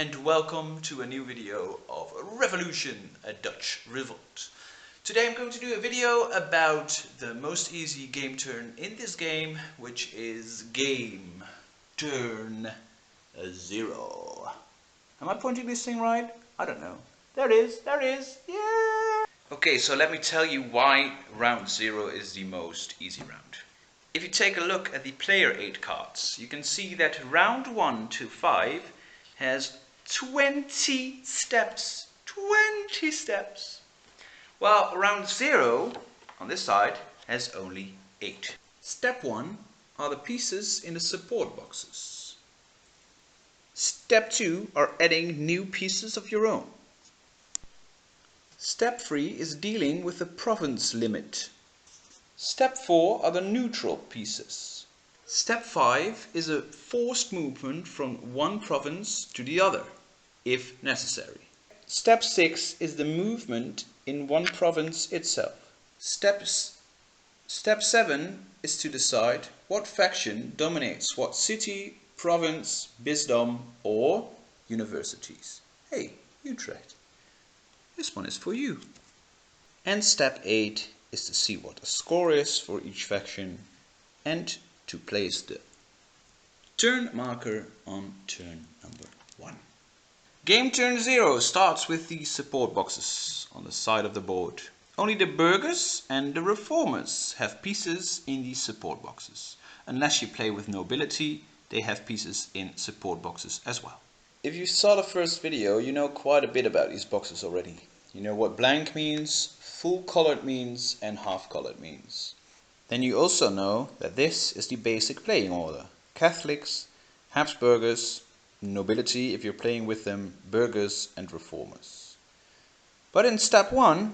and welcome to a new video of Revolution, a Dutch Revolt. Today I'm going to do a video about the most easy game turn in this game, which is game turn 0. Am I pointing this thing right? I don't know. There it is, yeah! Okay, so let me tell you why round 0 is the most easy round. If you take a look at the player 8 cards, you can see that round 1 to 5 has 20 steps. 20 steps. While round 0 on this side has only 8. Step 1 are the pieces in the support boxes. Step 2 are adding new pieces of your own. Step 3 is dealing with the province limit. Step 4 are the neutral pieces. Step 5 is a forced movement from one province to the other, if necessary. Step 6 is the movement in one province itself. Step 7 is to decide what faction dominates what city, province, bisdom or universities. Hey, Utrecht, this one is for you. And step 8 is to see what the score is for each faction and to place the turn marker on turn number 1. Game turn 0 starts with the support boxes on the side of the board. Only the burghers and the reformers have pieces in these support boxes. Unless you play with nobility, they have pieces in support boxes as well. If you saw the first video, you know quite a bit about these boxes already. You know what blank means, full colored means and half colored means. Then you also know that this is the basic playing order. Catholics, Habsburgers, nobility if you're playing with them, burghers and reformers. But in step 1,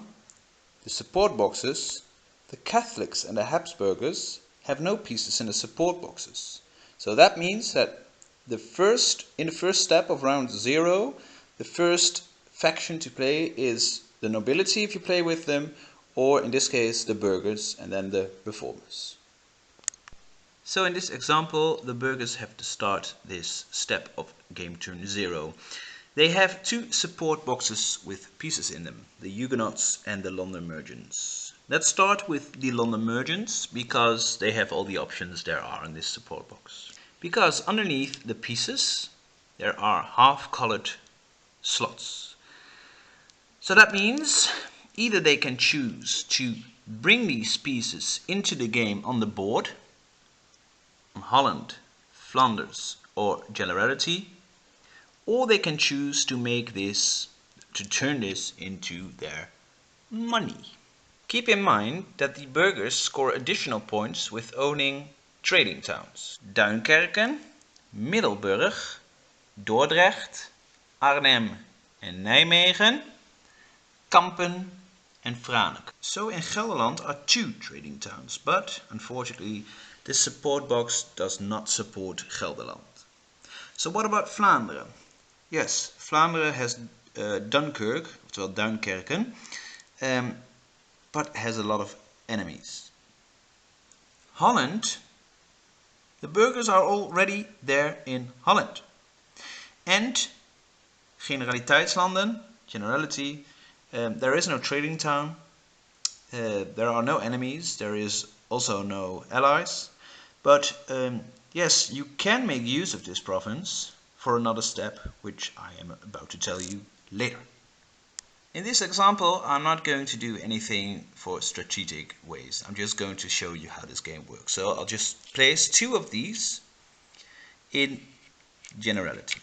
the support boxes, the Catholics and the Habsburgers have no pieces in the support boxes. So that means that in the first step of round 0, the first faction to play is the nobility if you play with them, or in this case the burghers and then the reformers. So in this example, the burghers have to start this step of game turn 0. They have 2 support boxes with pieces in them, the Huguenots and the London Merchants. Let's start with the London Merchants because they have all the options there are in this support box. Because underneath the pieces there are half-colored slots. So that means either they can choose to bring these pieces into the game on the board, on Holland, Flanders or Generality, or they can choose to turn this into their money. Keep in mind that the burghers score additional points with owning trading towns. Duinkerken, Middelburg, Dordrecht, Arnhem en Nijmegen, Kampen and Franeker. So in Gelderland are 2 trading towns, but unfortunately this support box does not support Gelderland. So what about Vlaanderen? Yes, Vlaanderen has Dunkirk, well Duinkerken, but has a lot of enemies. Holland, the burghers are already there in Holland. And Generaliteitslanden, Generality, there is no trading town, there are no enemies, there is also no allies, but yes, you can make use of this province for another step, which I am about to tell you later. In this example, I'm not going to do anything for strategic ways, I'm just going to show you how this game works. So I'll just place 2 of these in Generality.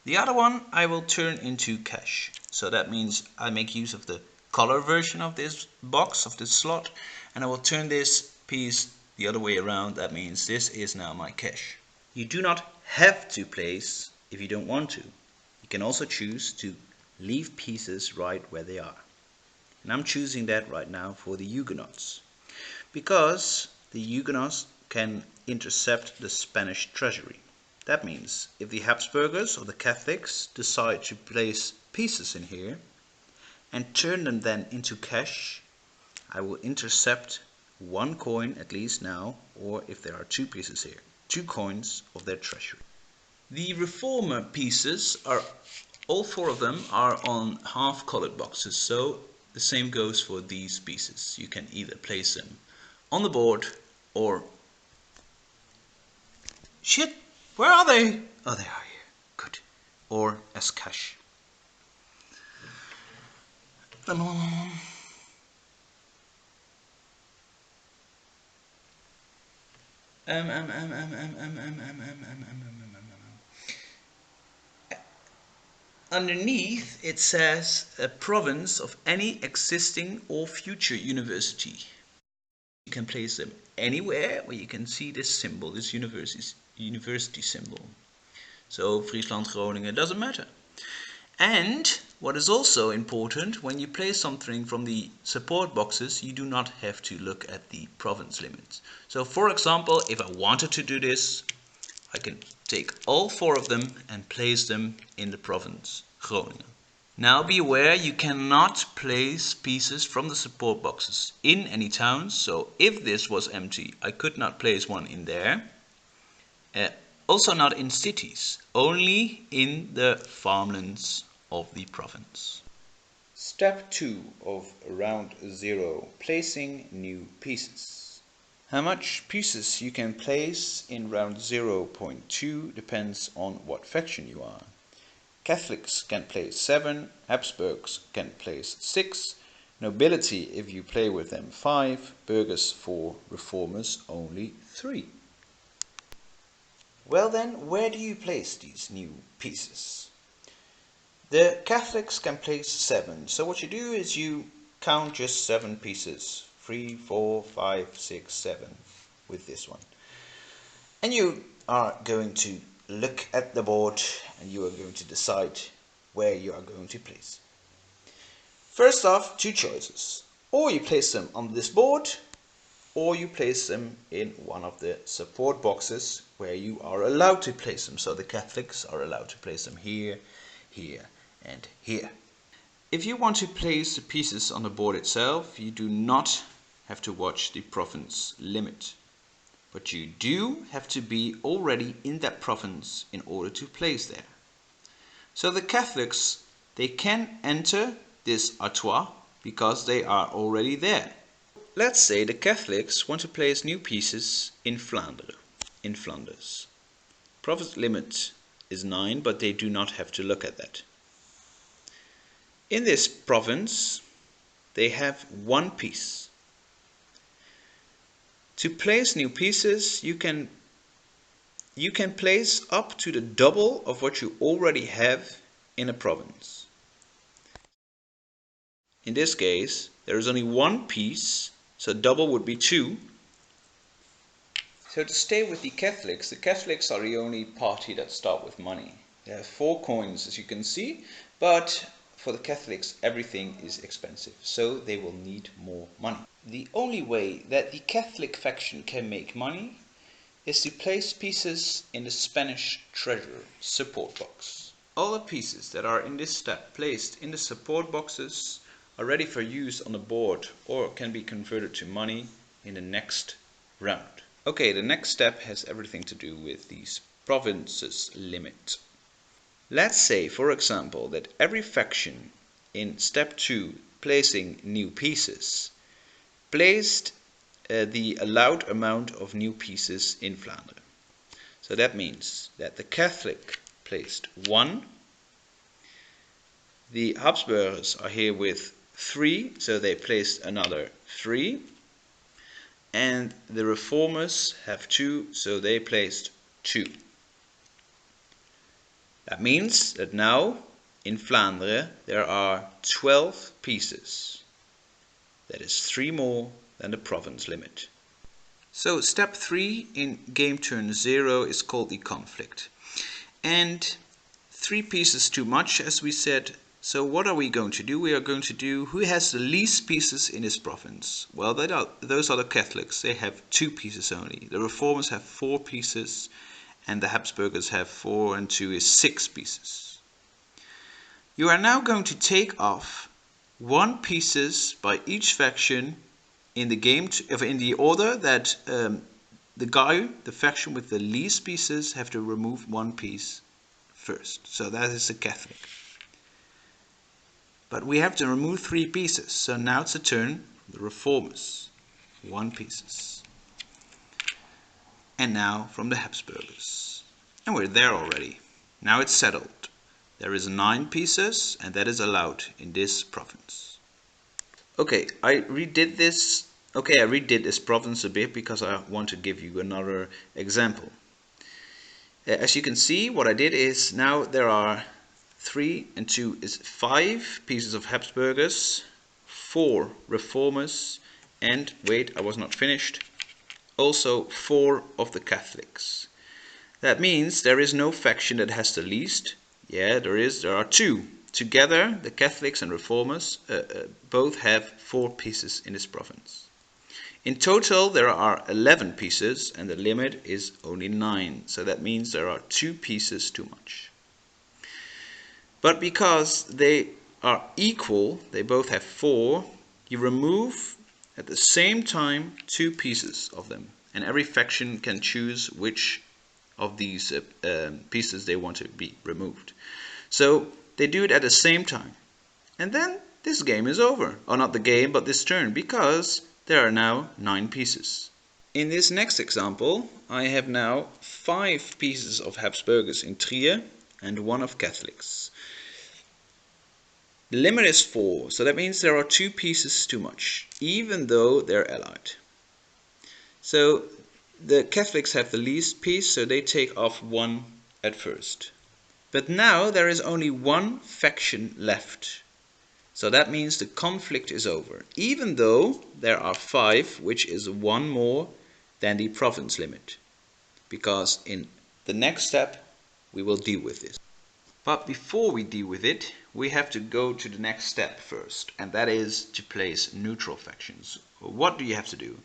The other one I will turn into cash. So that means I make use of the color version of this box, of this slot, and I will turn this piece the other way around. That means this is now my cash. You do not have to place if you don't want to. You can also choose to leave pieces right where they are. And I'm choosing that right now for the Huguenots, because the Huguenots can intercept the Spanish treasury. That means if the Habsburgers or the Catholics decide to place pieces in here and turn them then into cash, I will intercept 1 coin at least now, or if there are 2 pieces here, 2 coins of their treasury. The reformer pieces are, all four of them are on half colored boxes, so the same goes for these pieces. You can either place them on the board or... Shit! Where are they? Oh, they are here. Good. Or as cash. Underneath it says a province of any existing or future university. You can place them anywhere where you can see this symbol, this university symbol. So Friesland, Groningen, doesn't matter. And what is also important, when you place something from the support boxes, you do not have to look at the province limits. So for example, if I wanted to do this, I can take all four of them and place them in the province Groningen. Now be aware, you cannot place pieces from the support boxes in any towns. So if this was empty, I could not place one in there. Also not in cities, only in the farmlands of the province. Step 2 of round 0, placing new pieces. How much pieces you can place in round 0.2 depends on what faction you are. Catholics can place 7, Habsburgs can place 6, nobility, if you play with them, 5, burghers 4, reformers only 3. Well then, where do you place these new pieces? The Catholics can place 7, so what you do is you count just 7 pieces, 3, 4, 5, 6, 7, with this one. And you are going to look at the board and you are going to decide where you are going to place. First off, 2 choices. Or you place them on this board, or you place them in one of the support boxes where you are allowed to place them. So the Catholics are allowed to place them here, here and here. If you want to place the pieces on the board itself, you do not have to watch the province limit. But you do have to be already in that province in order to place there. So the Catholics, they can enter this Artois because they are already there. Let's say the Catholics want to place new pieces in Flanders. Province limit is 9, but they do not have to look at that. In this province, they have 1 piece. To place new pieces, you can place up to the double of what you already have in a province. In this case, there is only 1 piece, so double would be 2. So to stay with the Catholics are the only party that start with money. They have 4 coins, as you can see, but for the Catholics everything is expensive, so they will need more money. The only way that the Catholic faction can make money is to place pieces in the Spanish treasury support box. All the pieces that are in this step placed in the support boxes are ready for use on the board or can be converted to money in the next round. Okay, the next step has everything to do with these provinces limit. Let's say, for example, that every faction in step 2, placing new pieces, placed the allowed amount of new pieces in Flanders. So that means that the Catholic placed 1, the Habsburgers are here with 3, so they placed another 3, and the Reformers have 2, so they placed 2. That means that now in Flanders there are 12 pieces. That is 3 more than the province limit. So step 3 in game turn 0 is called the conflict. And 3 pieces too much, as we said. So what are we going to do? We are going to do who has the least pieces in his province. Well, those are the Catholics. They have 2 pieces only. The Reformers have 4 pieces. And the Habsburgers have 4 and 2 is 6 pieces. You are now going to take off 1 pieces by each faction in the game in the order that the faction with the least pieces, have to remove one piece first. So that is the Catholic. But we have to remove 3 pieces. So now it's a turn for the Reformers. 1 pieces. And now from the Habsburgers. And we're there already. Now it's settled. There is 9 pieces, and that is allowed in this province. Okay, I redid this province a bit because I want to give you another example. As you can see, what I did is now there are 3 and 2 is 5 pieces of Habsburgers, 4 Reformers, and wait, I was not finished, also 4 of the Catholics. That means there is no faction that has the least. Yeah, there are 2. Together, the Catholics and Reformers both have 4 pieces in this province. In total, there are 11 pieces, and the limit is only 9. So that means there are 2 pieces too much. But because they are equal, they both have 4, you remove at the same time 2 pieces of them. And every faction can choose which of these pieces they want to be removed. So they do it at the same time. And then this game is over. Or not the game, but this turn, because there are now 9 pieces. In this next example, I have now 5 pieces of Habsburgers in Trier and 1 of Catholics. The limit is 4, so that means there are 2 pieces too much, even though they're allied. So the Catholics have the least piece, so they take off 1 at first. But now there is only 1 faction left. So that means the conflict is over, even though there are 5, which is 1 more than the province limit. Because in the next step, we will deal with this. But before we deal with it, we have to go to the next step first, and that is to place neutral factions. What do you have to do?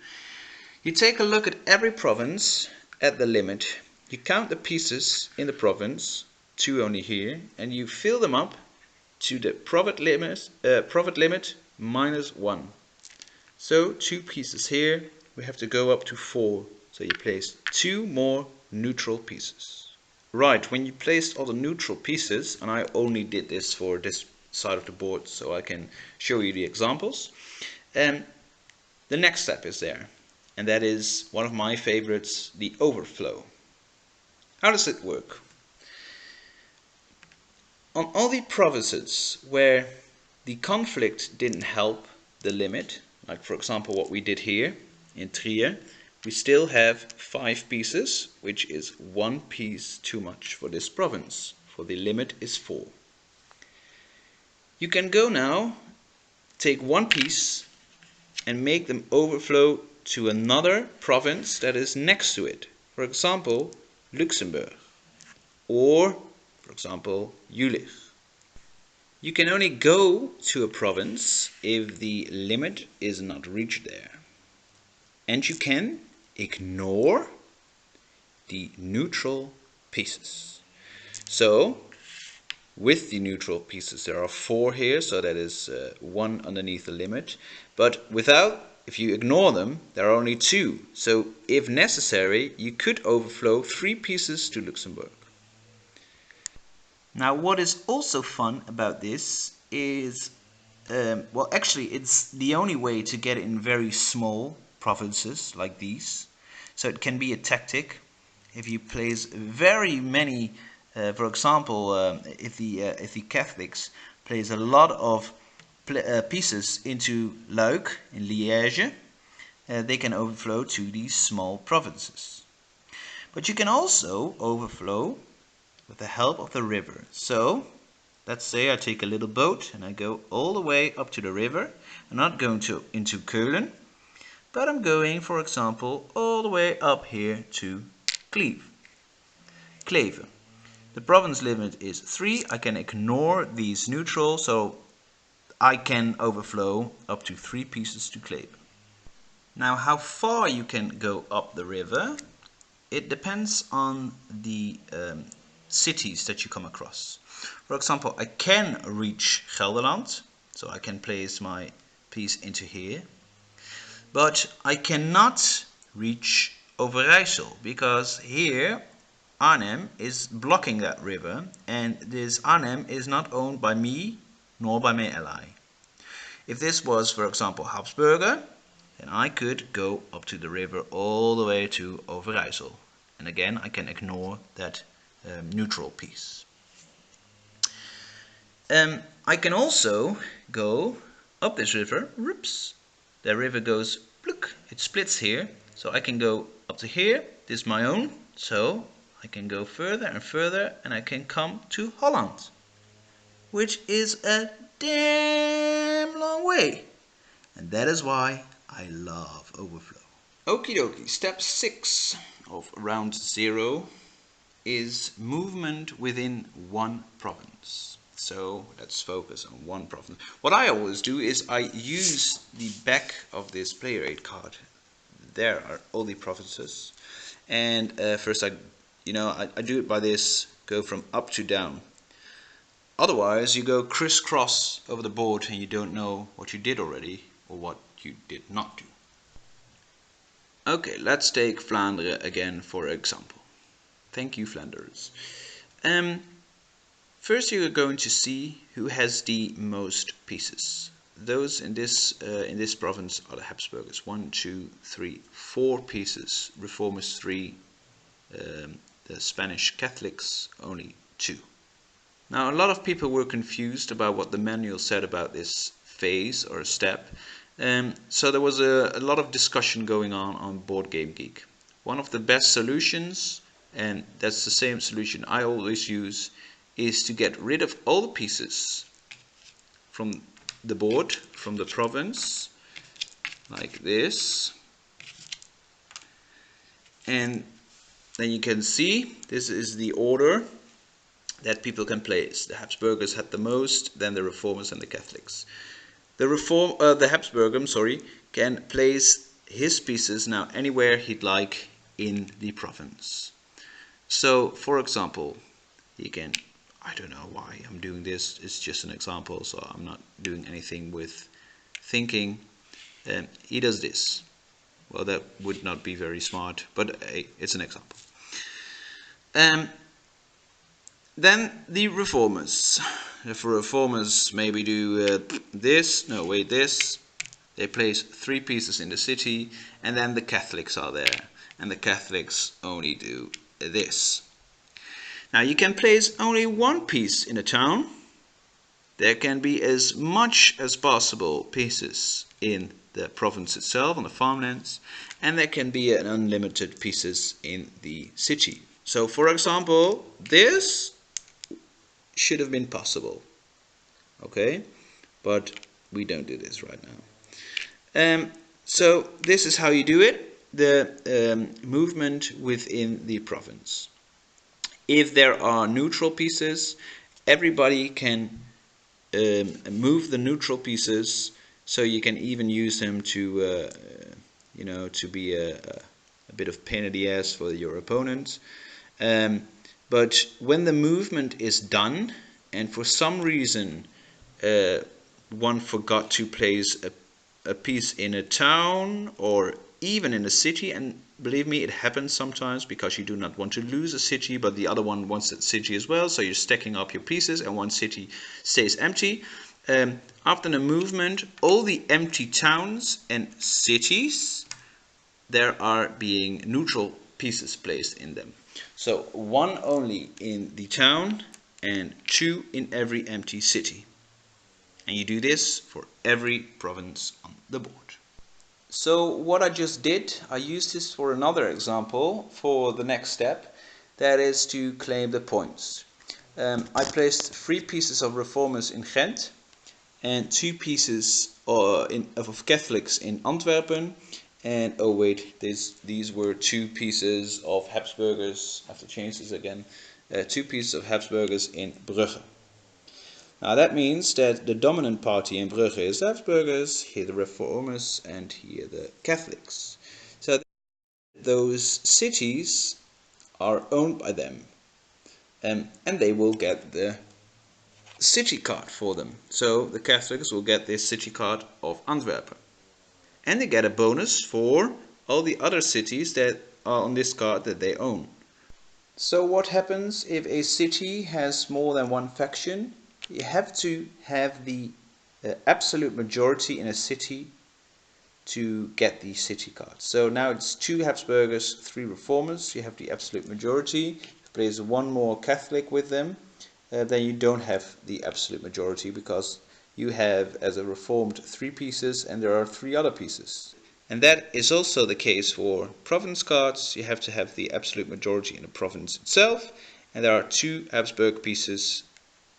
You take a look at every province at the limit, you count the pieces in the province, 2 only here, and you fill them up to the profit limit minus 1. So 2 pieces here, we have to go up to 4, so you place 2 more neutral pieces. Right, when you placed all the neutral pieces, and I only did this for this side of the board so I can show you the examples, the next step is there, and that is one of my favorites, the overflow. How does it work? On all the provinces where the conflict didn't help the limit, like for example what we did here in Trier, we still have 5 pieces, which is 1 piece too much for this province, for the limit is 4. You can go now, take 1 piece and make them overflow to another province that is next to it. For example, Luxembourg, or for example, Jülich. You can only go to a province if the limit is not reached there. And you can ignore the neutral pieces. So with the neutral pieces there are 4 here, so that is 1 underneath the limit, but if you ignore them, there are only 2. So if necessary, you could overflow 3 pieces to Luxembourg. Now what is also fun about this is, well actually it's the only way to get in very small provinces like these. So it can be a tactic. If you place very many, for example, if the Catholics place a lot of pieces into Luik in Liège, they can overflow to these small provinces. But you can also overflow with the help of the river. So let's say I take a little boat and I go all the way up to the river. I'm not going into Keulen, but I'm going, for example, all the way up here to Kleve. The province limit is 3. I can ignore these neutral, so I can overflow up to 3 pieces to Kleve. Now how far you can go up the river, it depends on the cities that you come across. For example, I can reach Gelderland, so I can place my piece into here. But I cannot reach Overijssel, because here Arnhem is blocking that river, and this Arnhem is not owned by me nor by my ally. If this was, for example, Habsburger, then I could go up to the river all the way to Overijssel. And again, I can ignore that neutral piece. I can also go up this river. Whoops. The river goes, look, it splits here. So I can go up to here. This is my own. So I can go further and further, and I can come to Holland, which is a damn long way. And that is why I love overflow. Okie dokie, step 6 of round 0 is movement within one province. So let's focus on one province. What I always do is I use the back of this player aid card. There are all the provinces. And first I do it by this, go from up to down. Otherwise you go crisscross over the board and you don't know what you did already or what you did not do. Okay, let's take Vlaanderen again for example. Thank you, Flanders. First you are going to see who has the most pieces. Those in this province are the Habsburgers. 1, 2, 3, 4 pieces. Reformers 3. The Spanish Catholics only 2. Now a lot of people were confused about what the manual said about this phase or step. So there was a lot of discussion going on Board Game Geek. One of the best solutions, and that's the same solution I always use, is to get rid of all the pieces from the board, from the province, like this. And then you can see this is the order that people can place. The Habsburgers had the most, then the Reformers and the Catholics. The Habsburger, can place his pieces now anywhere he'd like in the province. So, for example, he can, I don't know why I'm doing this, it's just an example, so I'm not doing anything with thinking. He does this. Well, that would not be very smart, but hey, it's an example. Then the Reformers. The Reformers maybe do this. They place 3 pieces in the city, and then the Catholics are there, and the Catholics only do this. Now you can place only 1 piece in a town. There can be as much as possible pieces in the province itself, on the farmlands, and there can be an unlimited pieces in the city. So for example, this should have been possible, okay, but we don't do this right now. So this is how you do it, the movement within the province. If there are neutral pieces, everybody can move the neutral pieces, so you can even use them to to be a bit of pain in the ass for your opponent. But when the movement is done, and for some reason one forgot to place a piece in a town or even in a city, and believe me, it happens sometimes because you do not want to lose a city, but the other one wants that city as well, so you're stacking up your pieces and one city stays empty. After the movement, all the empty towns and cities, there are being neutral pieces placed in them. So 1 only in the town and 2 in every empty city. And you do this for every province on the board. So what I just did, I used this for another example for the next step. That is to claim the points. I placed 3 pieces of Reformers in Ghent and 2 pieces of Catholics in Antwerpen. And oh wait, these were 2 pieces of Habsburgers. I have to change this again. 2 pieces of Habsburgers in Brugge. Now that means that the dominant party in Brugge is the Habsburgers, here the Reformers, and here the Catholics. So those cities are owned by them, and they will get the city card for them. So the Catholics will get this city card of Antwerpen. And they get a bonus for all the other cities that on this card that they own. So what happens if a city has more than one faction? You have to have the absolute majority in a city to get the city card. So now it's 2 Habsburgers, 3 Reformers. You have the absolute majority. If there's one more Catholic with them, then you don't have the absolute majority, because you have, as a Reformed, 3 pieces and there are 3 other pieces. And that is also the case for province cards. You have to have the absolute majority in the province itself, and there are 2 Habsburg pieces,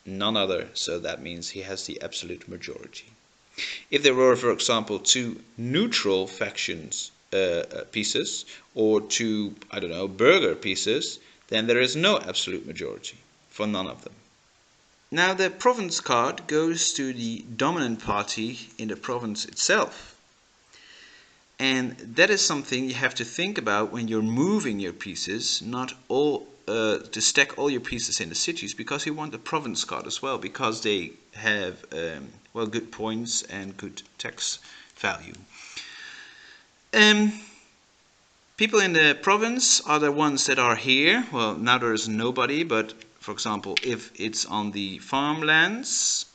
none other, so that means he has the absolute majority. If there were, for example, 2 neutral factions pieces, or 2, I don't know, burgher pieces, then there is no absolute majority for none of them. Now the province card goes to the dominant party in the province itself. And that is something you have to think about when you're moving your pieces, not all to stack all your pieces in the cities, because you want the province card as well, because they have well, good points and good tax value. People in the province are the ones that are here. Well, now there is nobody, but for example, if it's on the farmlands,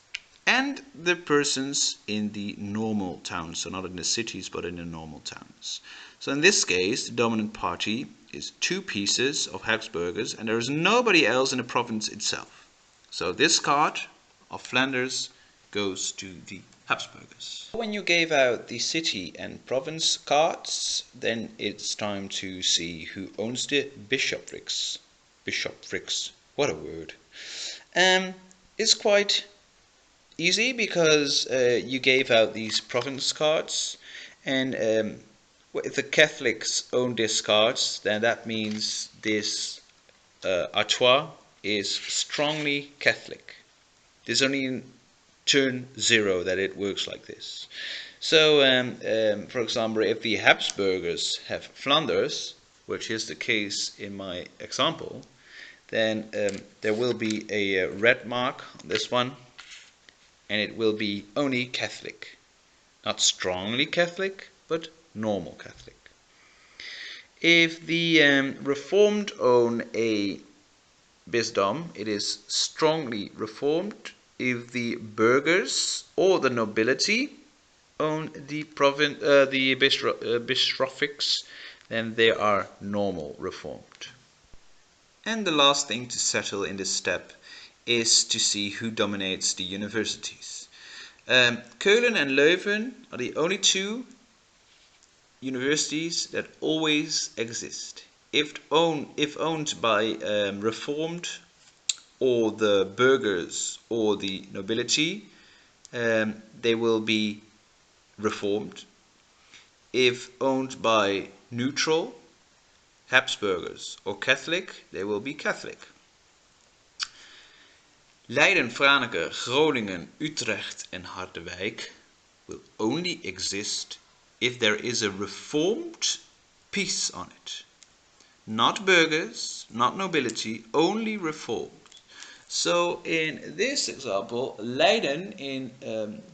and the persons in the normal towns, so not in the cities but in the normal towns. So in this case, the dominant party is 2 pieces of Habsburgers, and there is nobody else in the province itself. So this card of Flanders goes to the Habsburgers. When you gave out the city and province cards, then it's time to see who owns the bishoprics. Bishoprics, what a word. It's quite easy, because you gave out these province cards, and if the Catholics own these cards, then that means this Artois is strongly Catholic. There's only in turn 0 that it works like this. So for example, if the Habsburgers have Flanders, which is the case in my example, then there will be a red mark on this one, and it will be only Catholic. Not strongly Catholic, but normal Catholic. If the Reformed own a bisdom, it is strongly Reformed. If the burghers or the nobility own the bishoprics, then they are normal Reformed. And the last thing to settle in this step is to see who dominates the universities. Keulen and Leuven are the only 2 universities that always exist. If owned by Reformed, or the burghers or the nobility, they will be Reformed. If owned by neutral, Habsburgers or Catholic, they will be Catholic. Leiden, Franeker, Groningen, Utrecht and Harderwijk will only exist if there is a Reformed piece on it. Not burghers, not nobility, only Reformed. So in this example, Leiden in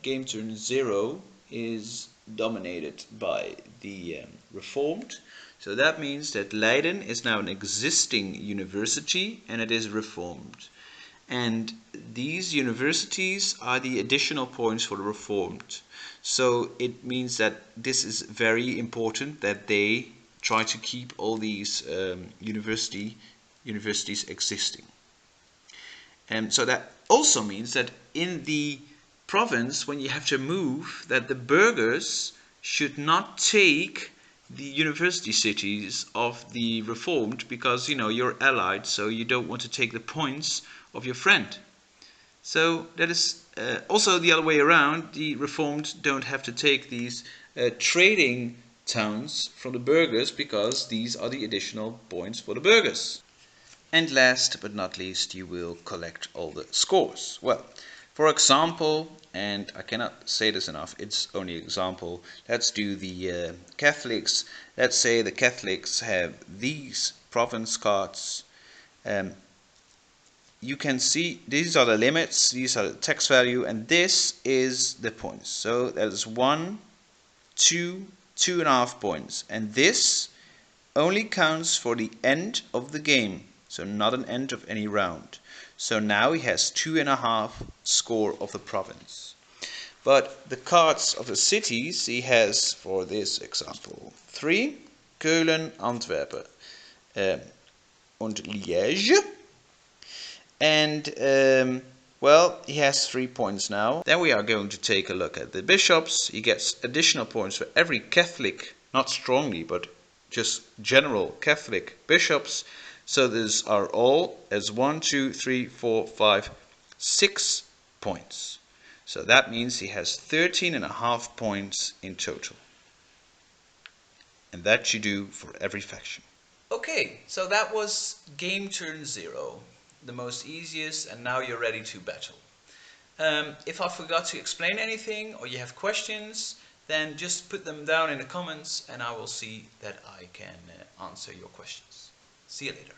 game turn 0 is dominated by the Reformed. So that means that Leiden is now an existing university and it is Reformed. And these universities are the additional points for the Reformed. So it means that this is very important, that they try to keep all these universities existing. And so that also means that in the province, when you have to move, that the burghers should not take the university cities of the Reformed, because you're allied, so you don't want to take the points of your friend. So that is also the other way around. The Reformed don't have to take these trading towns from the burghers, because these are the additional points for the burghers. And last but not least, you will collect all the scores. Well, for example, and I cannot say this enough, it's only an example. Let's do the Catholics. Let's say the Catholics have these province cards. You can see these are the limits, these are the tax value, and this is the points. So that is 1, 2, 2.5 points. And this only counts for the end of the game, so not an end of any round. So now he has 2.5 score of the province. But the cards of the cities he has, for this example, 3, Keulen, Antwerpen, and Liège. And well, he has 3 points now. Then we are going to take a look at the bishops. He gets additional points for every Catholic, not strongly, but just general Catholic bishops. So these are all as 1, 2, 3, 4, 5, 6 points. So that means he has 13.5 points in total. And that you do for every faction. Okay, so that was game turn 0, the most easiest, and now you're ready to battle. If I forgot to explain anything or you have questions, then just put them down in the comments and I will see that I can answer your questions. See you later.